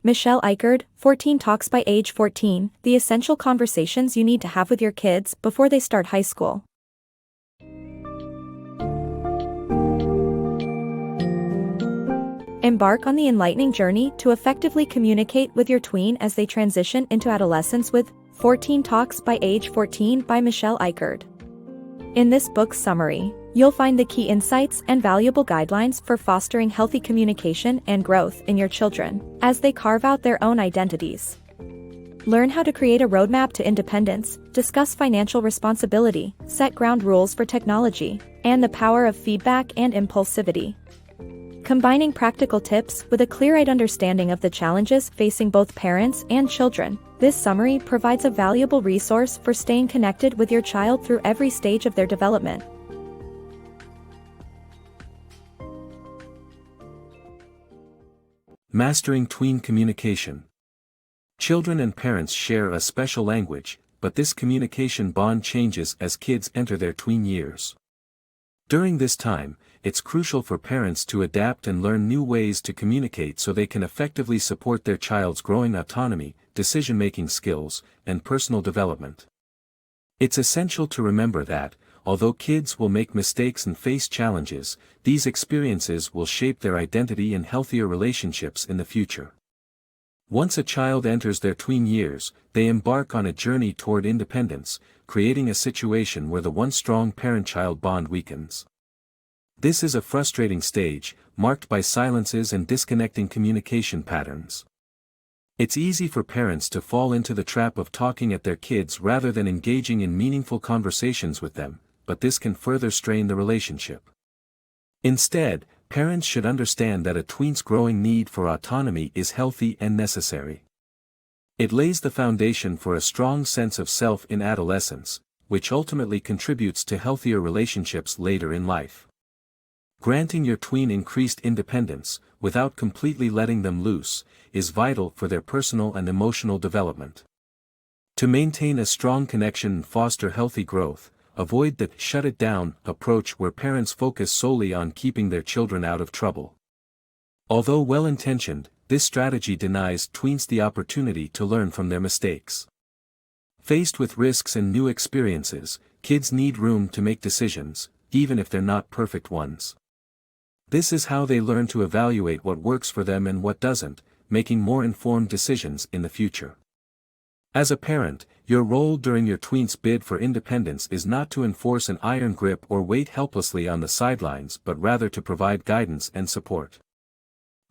Michelle Icard, 14 Talks by Age 14, The Essential Conversations You Need to Have with Your Kids Before They Start High School. Embark on the enlightening journey to effectively communicate with your tween as they transition into adolescence with 14 Talks by Age 14 by Michelle Icard. In this book's summary, you'll find the key insights and valuable guidelines for fostering healthy communication and growth in your children as they carve out their own identities. Learn how to create a roadmap to independence, discuss financial responsibility, set ground rules for technology, and the power of feedback and impulsivity. Combining practical tips with a clear-eyed understanding of the challenges facing both parents and children, this summary provides a valuable resource for staying connected with your child through every stage of their development. Mastering tween communication. Children and parents share a special language, but this communication bond changes as kids enter their tween years. During this time, it's crucial for parents to adapt and learn new ways to communicate so they can effectively support their child's growing autonomy, decision-making skills, and personal development. It's essential to remember that, although kids will make mistakes and face challenges, these experiences will shape their identity and healthier relationships in the future. Once a child enters their tween years, they embark on a journey toward independence, creating a situation where the once strong parent-child bond weakens. This is a frustrating stage, marked by silences and disconnecting communication patterns. It's easy for parents to fall into the trap of talking at their kids rather than engaging in meaningful conversations with them, but this can further strain the relationship. Instead, parents should understand that a tween's growing need for autonomy is healthy and necessary. It lays the foundation for a strong sense of self in adolescence, which ultimately contributes to healthier relationships later in life. Granting your tween increased independence, without completely letting them loose, is vital for their personal and emotional development. To maintain a strong connection and foster healthy growth, avoid the shut-it-down approach where parents focus solely on keeping their children out of trouble. Although well-intentioned, this strategy denies tweens the opportunity to learn from their mistakes. Faced with risks and new experiences, kids need room to make decisions, even if they're not perfect ones. This is how they learn to evaluate what works for them and what doesn't, making more informed decisions in the future. As a parent, your role during your tween's bid for independence is not to enforce an iron grip or wait helplessly on the sidelines but rather to provide guidance and support.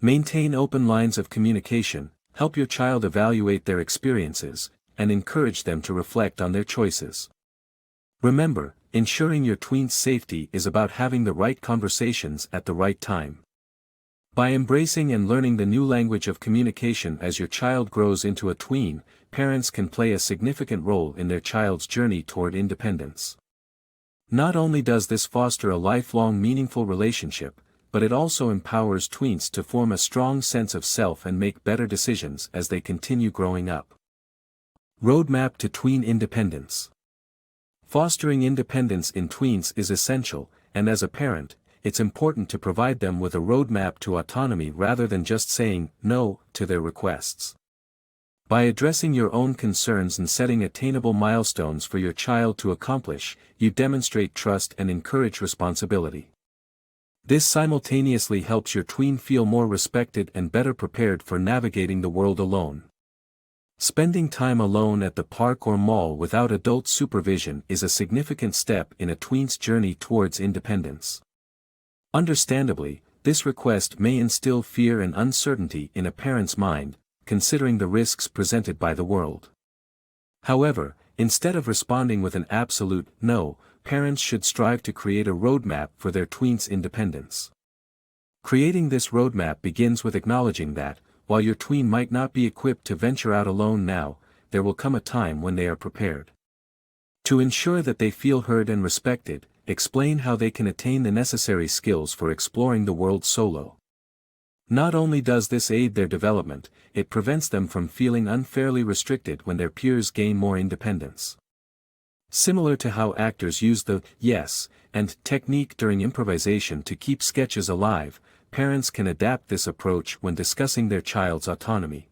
Maintain open lines of communication, help your child evaluate their experiences, and encourage them to reflect on their choices. Remember, ensuring your tween's safety is about having the right conversations at the right time. By embracing and learning the new language of communication as your child grows into a tween, parents can play a significant role in their child's journey toward independence. Not only does this foster a lifelong meaningful relationship, but it also empowers tweens to form a strong sense of self and make better decisions as they continue growing up. Roadmap to tween independence. Fostering independence in tweens is essential, and as a parent, it's important to provide them with a roadmap to autonomy rather than just saying no to their requests. By addressing your own concerns and setting attainable milestones for your child to accomplish, you demonstrate trust and encourage responsibility. This simultaneously helps your tween feel more respected and better prepared for navigating the world alone. Spending time alone at the park or mall without adult supervision is a significant step in a tween's journey towards independence. Understandably, this request may instill fear and uncertainty in a parent's mind, considering the risks presented by the world. However, instead of responding with an absolute no, parents should strive to create a roadmap for their tween's independence. Creating this roadmap begins with acknowledging that, while your tween might not be equipped to venture out alone now, there will come a time when they are prepared. To ensure that they feel heard and respected, explain how they can attain the necessary skills for exploring the world solo. Not only does this aid their development, it prevents them from feeling unfairly restricted when their peers gain more independence. Similar to how actors use the yes and technique during improvisation to keep sketches alive, parents can adapt this approach when discussing their child's autonomy.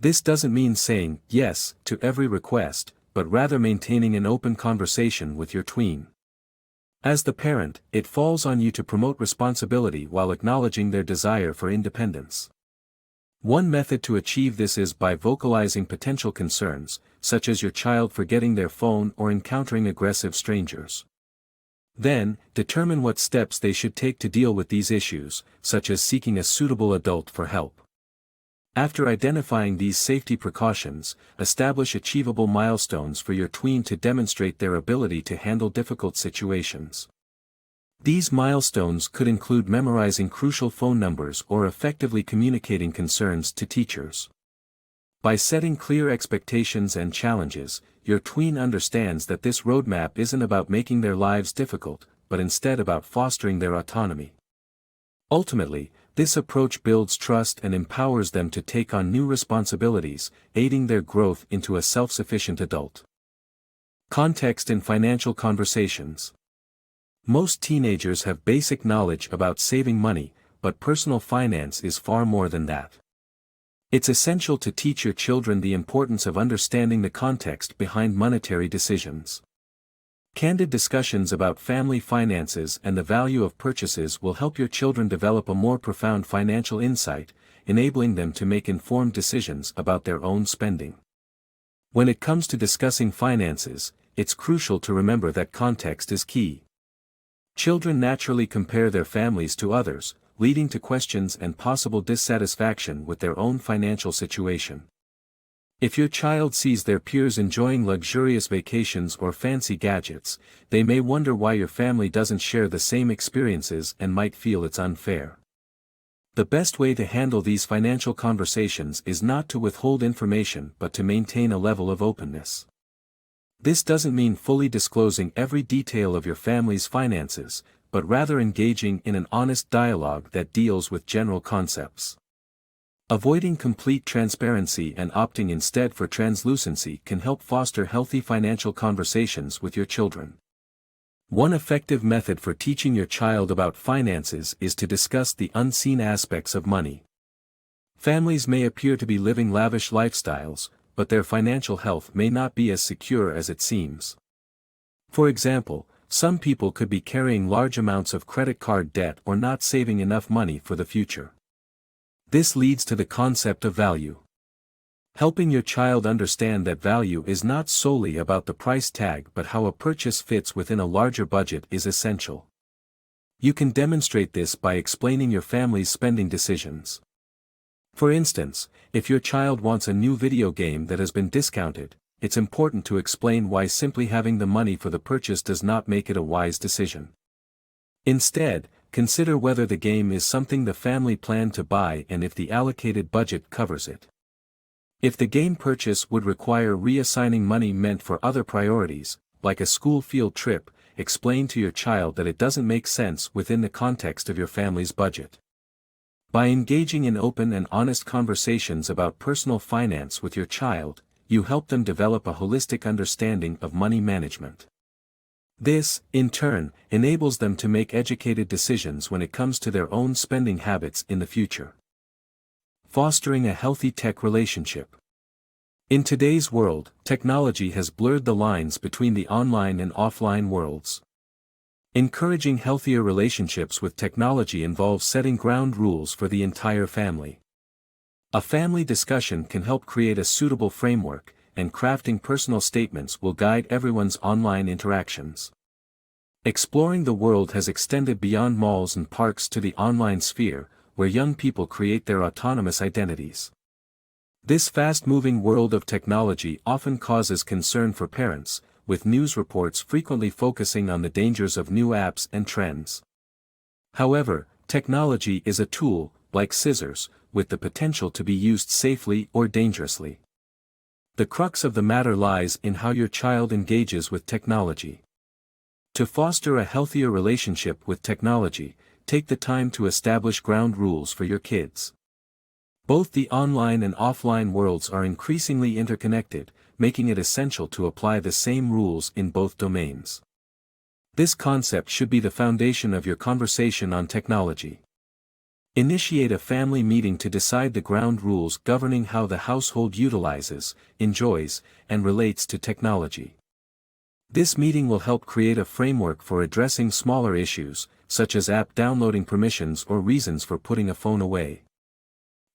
This doesn't mean saying yes to every request, but rather maintaining an open conversation with your tween. As the parent, it falls on you to promote responsibility while acknowledging their desire for independence. One method to achieve this is by vocalizing potential concerns, such as your child forgetting their phone or encountering aggressive strangers. Then, determine what steps they should take to deal with these issues, such as seeking a suitable adult for help. After identifying these safety precautions, establish achievable milestones for your tween to demonstrate their ability to handle difficult situations. These milestones could include memorizing crucial phone numbers or effectively communicating concerns to teachers. By setting clear expectations and challenges, your tween understands that this roadmap isn't about making their lives difficult, but instead about fostering their autonomy. Ultimately, this approach builds trust and empowers them to take on new responsibilities, aiding their growth into a self-sufficient adult. Context in financial conversations. Most teenagers have basic knowledge about saving money, but personal finance is far more than that. It's essential to teach your children the importance of understanding the context behind monetary decisions. Candid discussions about family finances and the value of purchases will help your children develop a more profound financial insight, enabling them to make informed decisions about their own spending. When it comes to discussing finances, it's crucial to remember that context is key. Children naturally compare their families to others, leading to questions and possible dissatisfaction with their own financial situation. If your child sees their peers enjoying luxurious vacations or fancy gadgets, they may wonder why your family doesn't share the same experiences and might feel it's unfair. The best way to handle these financial conversations is not to withhold information but to maintain a level of openness. This doesn't mean fully disclosing every detail of your family's finances, but rather engaging in an honest dialogue that deals with general concepts. Avoiding complete transparency and opting instead for translucency can help foster healthy financial conversations with your children. One effective method for teaching your child about finances is to discuss the unseen aspects of money. Families may appear to be living lavish lifestyles, but their financial health may not be as secure as it seems. For example, some people could be carrying large amounts of credit card debt or not saving enough money for the future. This leads to the concept of value. Helping your child understand that value is not solely about the price tag but how a purchase fits within a larger budget is essential. You can demonstrate this by explaining your family's spending decisions. For instance, if your child wants a new video game that has been discounted, it's important to explain why simply having the money for the purchase does not make it a wise decision. Instead, consider whether the game is something the family planned to buy and if the allocated budget covers it. If the game purchase would require reassigning money meant for other priorities, like a school field trip, explain to your child that it doesn't make sense within the context of your family's budget. By engaging in open and honest conversations about personal finance with your child, you help them develop a holistic understanding of money management. This, in turn, enables them to make educated decisions when it comes to their own spending habits in the future. Fostering a healthy tech relationship. In today's world, technology has blurred the lines between the online and offline worlds. Encouraging healthier relationships with technology involves setting ground rules for the entire family. A family discussion can help create a suitable framework, and crafting personal statements will guide everyone's online interactions. Exploring the world has extended beyond malls and parks to the online sphere, where young people create their autonomous identities. This fast-moving world of technology often causes concern for parents, with news reports frequently focusing on the dangers of new apps and trends. However, technology is a tool, like scissors, with the potential to be used safely or dangerously. The crux of the matter lies in how your child engages with technology. To foster a healthier relationship with technology, take the time to establish ground rules for your kids. Both the online and offline worlds are increasingly interconnected, making it essential to apply the same rules in both domains. This concept should be the foundation of your conversation on technology. Initiate a family meeting to decide the ground rules governing how the household utilizes, enjoys, and relates to technology. This meeting will help create a framework for addressing smaller issues, such as app downloading permissions or reasons for putting a phone away.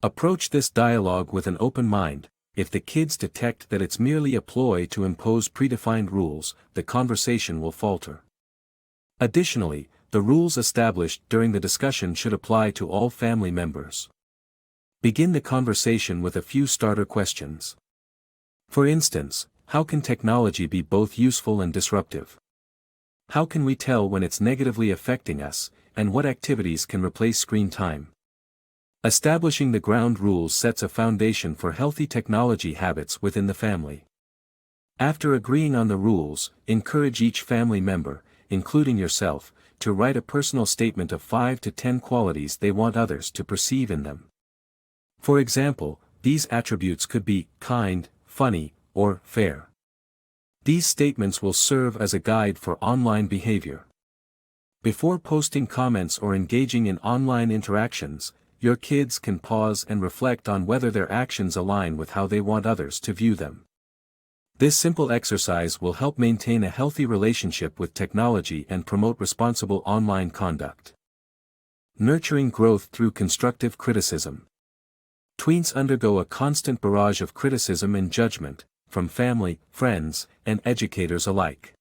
Approach this dialogue with an open mind. If the kids detect that it's merely a ploy to impose predefined rules, the conversation will falter. Additionally, the rules established during the discussion should apply to all family members. Begin the conversation with a few starter questions. For instance, how can technology be both useful and disruptive? How can we tell when it's negatively affecting us, and what activities can replace screen time? Establishing the ground rules sets a foundation for healthy technology habits within the family. After agreeing on the rules, encourage each family member, including yourself, to write a personal statement of 5 to 10 qualities they want others to perceive in them. For example, these attributes could be kind, funny, or fair. These statements will serve as a guide for online behavior. Before posting comments or engaging in online interactions, your kids can pause and reflect on whether their actions align with how they want others to view them. This simple exercise will help maintain a healthy relationship with technology and promote responsible online conduct. Nurturing growth through constructive criticism. Tweens undergo a constant barrage of criticism and judgment, from family, friends, and educators alike.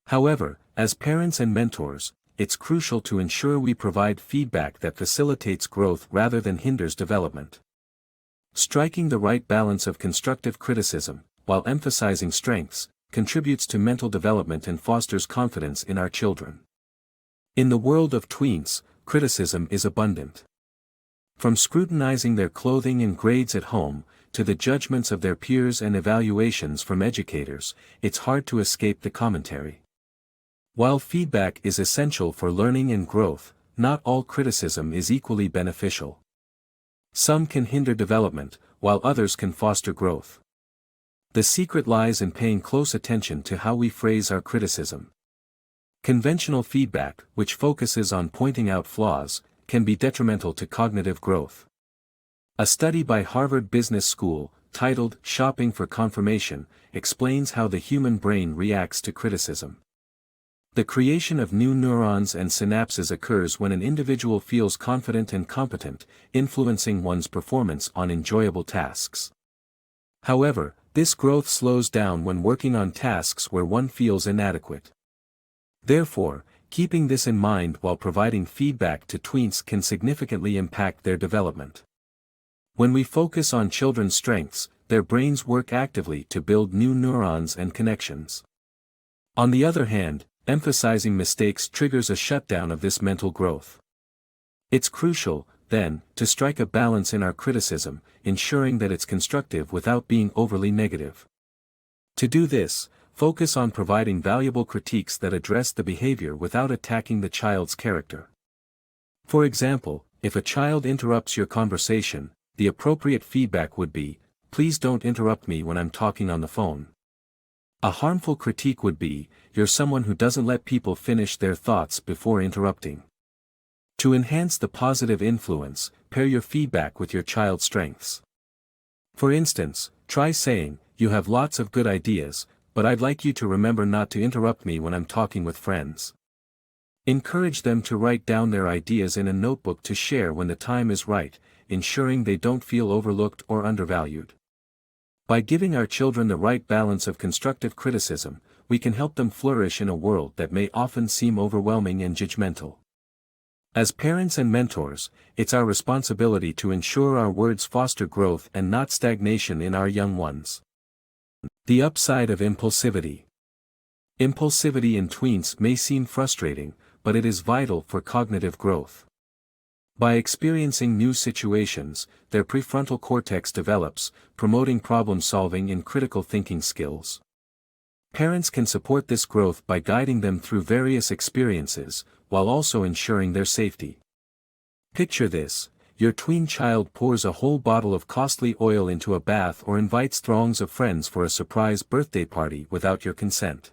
However, as parents and mentors, it's crucial to ensure we provide feedback that facilitates growth rather than hinders development. Striking the right balance of constructive criticism, while emphasizing strengths, contributes to mental development and fosters confidence in our children. In the world of tweens, criticism is abundant. From scrutinizing their clothing and grades at home, to the judgments of their peers and evaluations from educators, it's hard to escape the commentary. While feedback is essential for learning and growth, not all criticism is equally beneficial. Some can hinder development, while others can foster growth. The secret lies in paying close attention to how we phrase our criticism. Conventional feedback, which focuses on pointing out flaws, can be detrimental to cognitive growth. A study by Harvard Business School, titled "Shopping for Confirmation," explains how the human brain reacts to criticism. The creation of new neurons and synapses occurs when an individual feels confident and competent, influencing one's performance on enjoyable tasks. However, this growth slows down when working on tasks where one feels inadequate. Therefore, keeping this in mind while providing feedback to tweens can significantly impact their development. When we focus on children's strengths, their brains work actively to build new neurons and connections. On the other hand, emphasizing mistakes triggers a shutdown of this mental growth. It's crucial, then, to strike a balance in our criticism, ensuring that it's constructive without being overly negative. To do this, focus on providing valuable critiques that address the behavior without attacking the child's character. For example, if a child interrupts your conversation, the appropriate feedback would be, "Please don't interrupt me when I'm talking on the phone." A harmful critique would be, "You're someone who doesn't let people finish their thoughts before interrupting." To enhance the positive influence, pair your feedback with your child's strengths. For instance, try saying, "You have lots of good ideas, but I'd like you to remember not to interrupt me when I'm talking with friends." Encourage them to write down their ideas in a notebook to share when the time is right, ensuring they don't feel overlooked or undervalued. By giving our children the right balance of constructive criticism, we can help them flourish in a world that may often seem overwhelming and judgmental. As parents and mentors, it's our responsibility to ensure our words foster growth and not stagnation in our young ones. The upside of impulsivity. Impulsivity in tweens may seem frustrating, but it is vital for cognitive growth. By experiencing new situations, their prefrontal cortex develops, promoting problem-solving and critical thinking skills. Parents can support this growth by guiding them through various experiences, while also ensuring their safety. Picture this: your tween child pours a whole bottle of costly oil into a bath or invites throngs of friends for a surprise birthday party without your consent.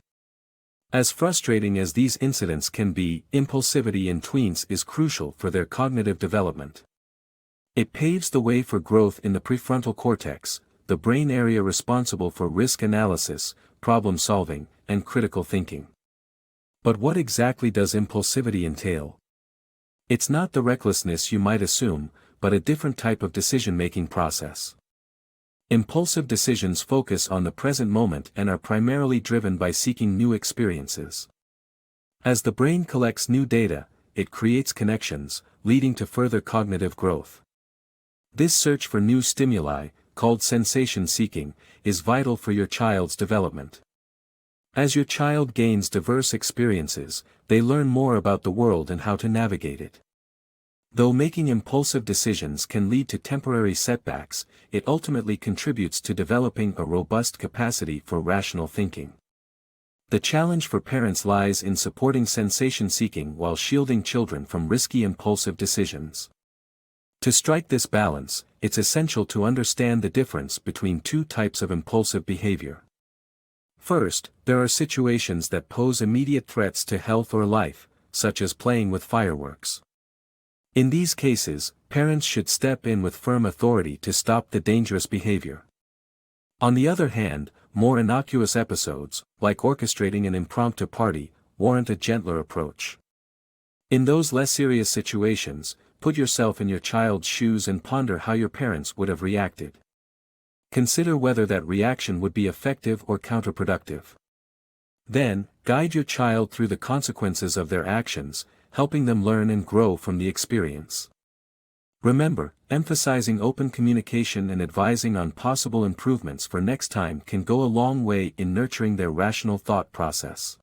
As frustrating as these incidents can be, impulsivity in tweens is crucial for their cognitive development. It paves the way for growth in the prefrontal cortex, the brain area responsible for risk analysis, problem solving, and critical thinking. But what exactly does impulsivity entail? It's not the recklessness you might assume, but a different type of decision-making process. Impulsive decisions focus on the present moment and are primarily driven by seeking new experiences. As the brain collects new data, it creates connections, leading to further cognitive growth. This search for new stimuli, called sensation seeking, is vital for your child's development. As your child gains diverse experiences, they learn more about the world and how to navigate it. Though making impulsive decisions can lead to temporary setbacks, it ultimately contributes to developing a robust capacity for rational thinking. The challenge for parents lies in supporting sensation seeking while shielding children from risky impulsive decisions. To strike this balance, it's essential to understand the difference between two types of impulsive behavior. First, there are situations that pose immediate threats to health or life, such as playing with fireworks. In these cases, parents should step in with firm authority to stop the dangerous behavior. On the other hand, more innocuous episodes, like orchestrating an impromptu party, warrant a gentler approach. In those less serious situations, put yourself in your child's shoes and ponder how your parents would have reacted. Consider whether that reaction would be effective or counterproductive. Then, guide your child through the consequences of their actions, helping them learn and grow from the experience. Remember, emphasizing open communication and advising on possible improvements for next time can go a long way in nurturing their rational thought process.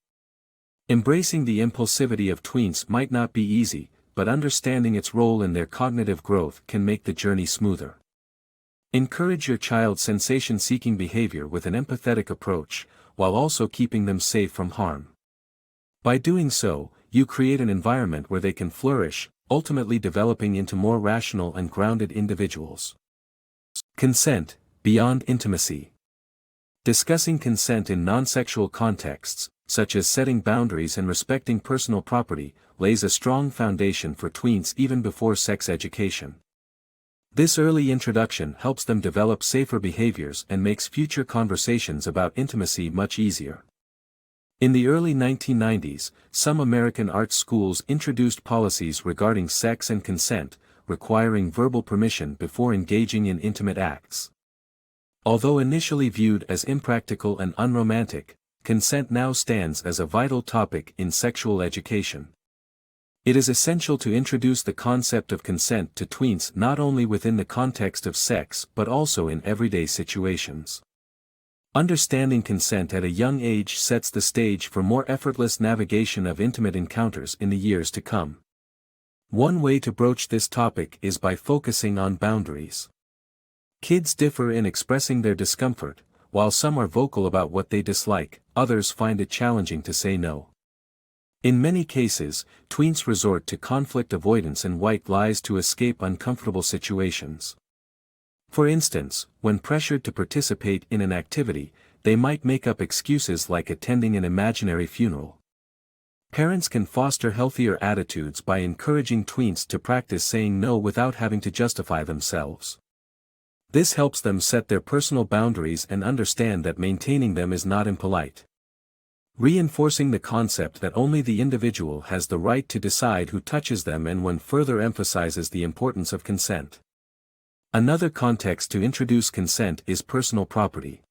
Embracing the impulsivity of tweens might not be easy, but understanding its role in their cognitive growth can make the journey smoother. Encourage your child's sensation-seeking behavior with an empathetic approach, while also keeping them safe from harm. By doing so, you create an environment where they can flourish, ultimately developing into more rational and grounded individuals. Consent, beyond intimacy. Discussing consent in non-sexual contexts, such as setting boundaries and respecting personal property, lays a strong foundation for tweens even before sex education. This early introduction helps them develop safer behaviors and makes future conversations about intimacy much easier. In the early 1990s, some American arts schools introduced policies regarding sex and consent, requiring verbal permission before engaging in intimate acts. Although initially viewed as impractical and unromantic, consent now stands as a vital topic in sexual education. It is essential to introduce the concept of consent to tweens not only within the context of sex but also in everyday situations. Understanding consent at a young age sets the stage for more effortless navigation of intimate encounters in the years to come. One way to broach this topic is by focusing on boundaries. Kids differ in expressing their discomfort. While some are vocal about what they dislike, others find it challenging to say no. In many cases, tweens resort to conflict avoidance and white lies to escape uncomfortable situations. For instance, when pressured to participate in an activity, they might make up excuses like attending an imaginary funeral. Parents can foster healthier attitudes by encouraging tweens to practice saying no without having to justify themselves. This helps them set their personal boundaries and understand that maintaining them is not impolite. Reinforcing the concept that only the individual has the right to decide who touches them and when further emphasizes the importance of consent. Another context to introduce consent is personal property.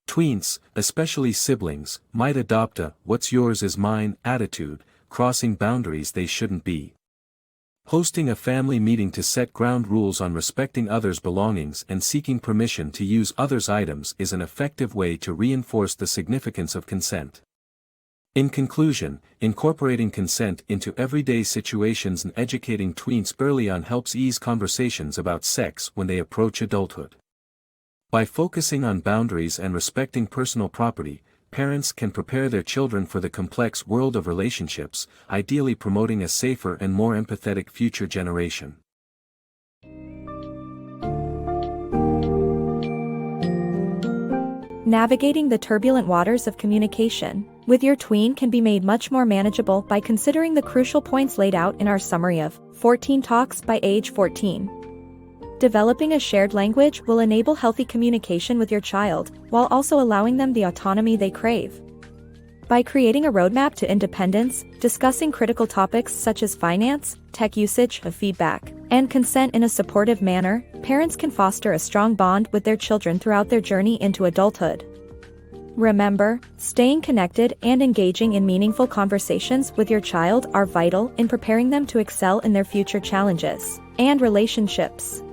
Tweens, especially siblings, might adopt a "what's yours is mine" attitude, crossing boundaries they shouldn't be. Hosting a family meeting to set ground rules on respecting others' belongings and seeking permission to use others' items is an effective way to reinforce the significance of consent. In conclusion, incorporating consent into everyday situations and educating tweens early on helps ease conversations about sex when they approach adulthood. By focusing on boundaries and respecting personal property, parents can prepare their children for the complex world of relationships, ideally promoting a safer and more empathetic future generation. Navigating the turbulent waters of communication. with your tween can be made much more manageable by considering the crucial points laid out in our summary of 14 Talks by age 14. Developing a shared language will enable healthy communication with your child, while also allowing them the autonomy they crave. By creating a roadmap to independence, discussing critical topics such as finance, tech usage, feedback, and consent in a supportive manner, parents can foster a strong bond with their children throughout their journey into adulthood. Remember, staying connected and engaging in meaningful conversations with your child are vital in preparing them to excel in their future challenges and relationships.